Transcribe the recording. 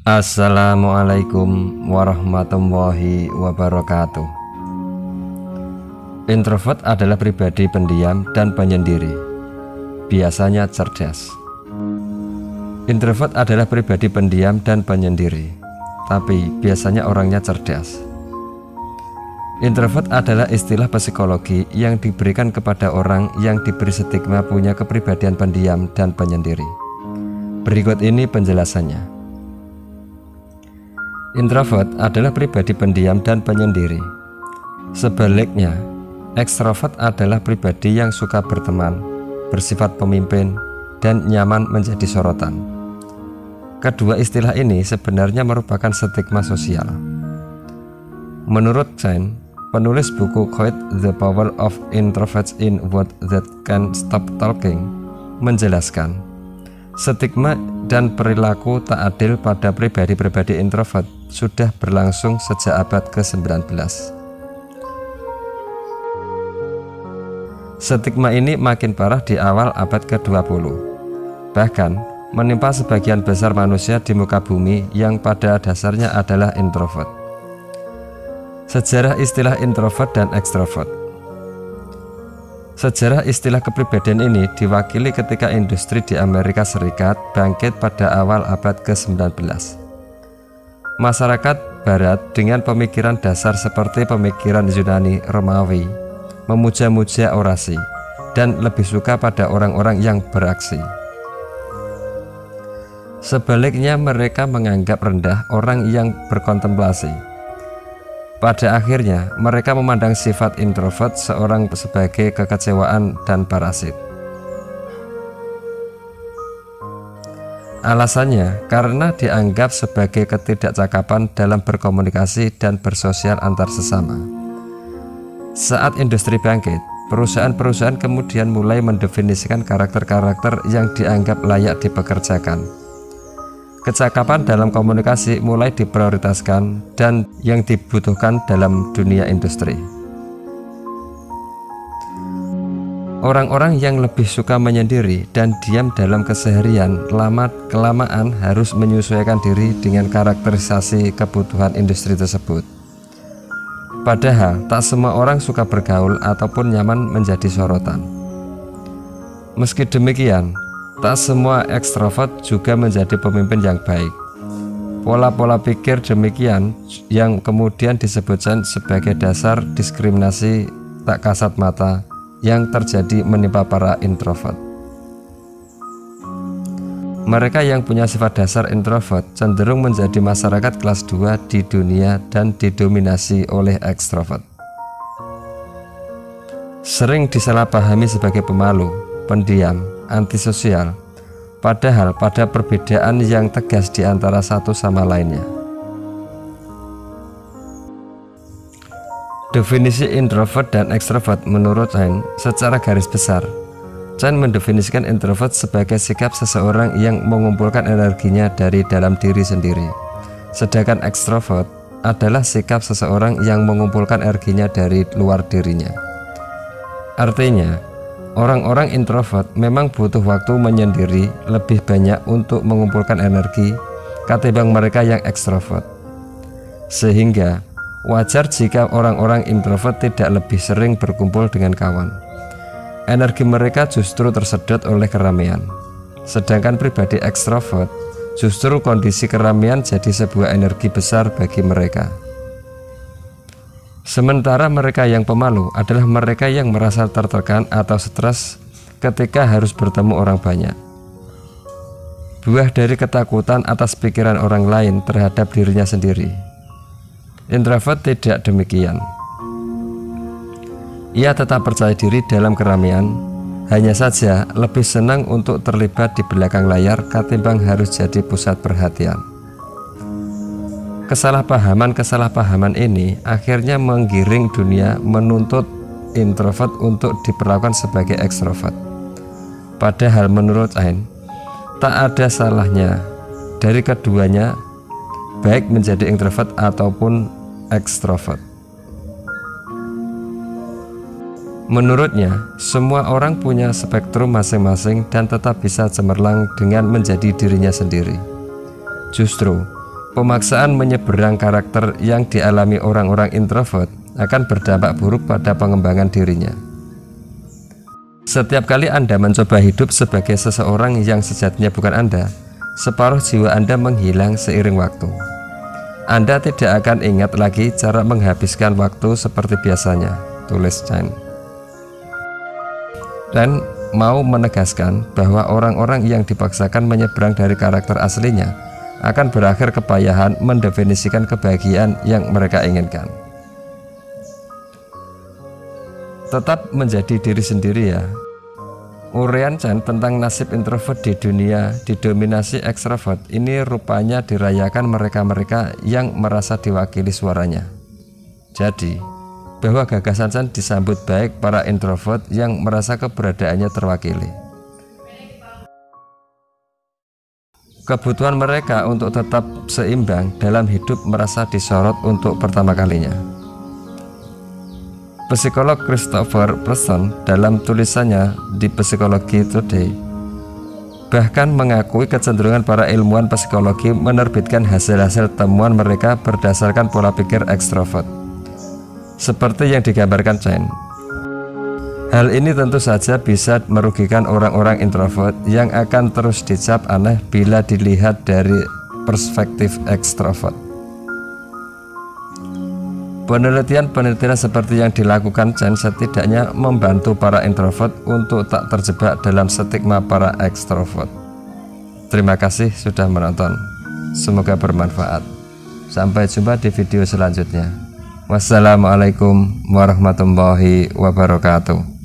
Assalamualaikum warahmatullahi wabarakatuh. Introvert adalah pribadi pendiam dan penyendiri, biasanya cerdas. Introvert adalah pribadi pendiam dan penyendiri, tapi biasanya orangnya cerdas. Introvert adalah istilah psikologi yang diberikan kepada orang yang diberi stigma punya kepribadian pendiam dan penyendiri. Berikut ini penjelasannya. Introvert adalah pribadi pendiam dan penyendiri. Sebaliknya, ekstrovert adalah pribadi yang suka berteman, bersifat pemimpin, dan nyaman menjadi sorotan. Kedua istilah ini sebenarnya merupakan stigma sosial. Menurut Chen, penulis buku Quote The Power of Introverts in What That Can Stop Talking, menjelaskan, stigma dan perilaku tak adil pada pribadi-pribadi introvert sudah berlangsung sejak abad ke-19. Stigma ini makin parah di awal abad ke-20. Bahkan menimpa sebagian besar manusia di muka bumi yang pada dasarnya adalah introvert. Sejarah istilah introvert dan ekstrovert. Sejarah istilah kepribadian ini diwakili ketika industri di Amerika Serikat bangkit pada awal abad ke-19. Masyarakat Barat dengan pemikiran dasar seperti pemikiran Yunani Romawi memuja-muja orasi dan lebih suka pada orang-orang yang beraksi. Sebaliknya, mereka menganggap rendah orang yang berkontemplasi. Pada akhirnya, mereka memandang sifat introvert seorang sebagai kekecewaan dan parasit. Alasannya karena dianggap sebagai ketidakcakapan dalam berkomunikasi dan bersosial antar sesama. Saat industri bangkit, perusahaan-perusahaan kemudian mulai mendefinisikan karakter-karakter yang dianggap layak dipekerjakan. Kecakapan dalam komunikasi mulai diprioritaskan dan yang dibutuhkan dalam dunia industri. Orang-orang yang lebih suka menyendiri dan diam dalam keseharian lama-kelamaan harus menyesuaikan diri dengan karakterisasi kebutuhan industri tersebut. Padahal tak semua orang suka bergaul ataupun nyaman menjadi sorotan. Meski demikian, tak semua ekstrovert juga menjadi pemimpin yang baik. Pola-pola pikir demikian yang kemudian disebutkan sebagai dasar diskriminasi tak kasat mata yang terjadi menimpa para introvert. Mereka yang punya sifat dasar introvert cenderung menjadi masyarakat kelas 2 di dunia dan didominasi oleh ekstrovert. Sering disalahpahami sebagai pemalu, pendiam, antisosial, padahal pada perbedaan yang tegas di antara satu sama lainnya. Definisi introvert dan ekstrovert menurut Chen secara garis besar. Chen mendefinisikan introvert sebagai sikap seseorang yang mengumpulkan energinya dari dalam diri sendiri, sedangkan ekstrovert adalah sikap seseorang yang mengumpulkan energinya dari luar dirinya. Artinya, orang-orang introvert memang butuh waktu menyendiri lebih banyak untuk mengumpulkan energi ketimbang mereka yang ekstrovert. Sehingga wajar jika orang-orang introvert tidak lebih sering berkumpul dengan kawan. Energi mereka justru tersedot oleh keramaian. Sedangkan pribadi ekstrovert justru kondisi keramaian jadi sebuah energi besar bagi mereka. Sementara mereka yang pemalu adalah mereka yang merasa tertekan atau stres ketika harus bertemu orang banyak. Buah dari ketakutan atas pikiran orang lain terhadap dirinya sendiri. Introvert tidak demikian. Ia tetap percaya diri dalam keramaian, hanya saja lebih senang untuk terlibat di belakang layar ketimbang harus jadi pusat perhatian. Kesalahpahaman ini akhirnya menggiring dunia menuntut introvert untuk diperlakukan sebagai ekstrovert. Padahal menurut Chen, tak ada salahnya dari keduanya, baik menjadi introvert ataupun ekstrovert. Menurutnya, semua orang punya spektrum masing-masing dan tetap bisa cemerlang dengan menjadi dirinya sendiri. Justru, Pemaksaan menyeberang karakter yang dialami orang-orang introvert akan berdampak buruk pada pengembangan dirinya. Setiap kali Anda mencoba hidup sebagai seseorang yang sejatinya bukan Anda, separuh jiwa Anda menghilang seiring waktu. Anda tidak akan ingat lagi cara menghabiskan waktu seperti biasanya, tulis Chan. Dan mau menegaskan bahwa orang-orang yang dipaksakan menyeberang dari karakter aslinya akan berakhir kepayahan mendefinisikan kebahagiaan yang mereka inginkan. Tetap menjadi diri sendiri ya. Uraian Chan tentang nasib introvert di dunia didominasi ekstrovert ini rupanya dirayakan mereka-mereka yang merasa diwakili suaranya. Jadi, bahwa gagasan Chan disambut baik para introvert yang merasa keberadaannya terwakili. Kebutuhan mereka untuk tetap seimbang dalam hidup merasa disorot untuk pertama kalinya. Psikolog Christopher Person dalam tulisannya di Psychology Today bahkan mengakui kecenderungan para ilmuwan psikologi menerbitkan hasil-hasil temuan mereka berdasarkan pola pikir ekstrovert. Seperti yang digambarkan Chen. Hal ini tentu saja bisa merugikan orang-orang introvert yang akan terus dicap aneh bila dilihat dari perspektif ekstrovert. Penelitian-penelitian seperti yang dilakukan Chen setidaknya membantu para introvert untuk tak terjebak dalam stigma para ekstrovert. Terima kasih sudah menonton. Semoga bermanfaat. Sampai jumpa di video selanjutnya. Wassalamualaikum warahmatullahi wabarakatuh.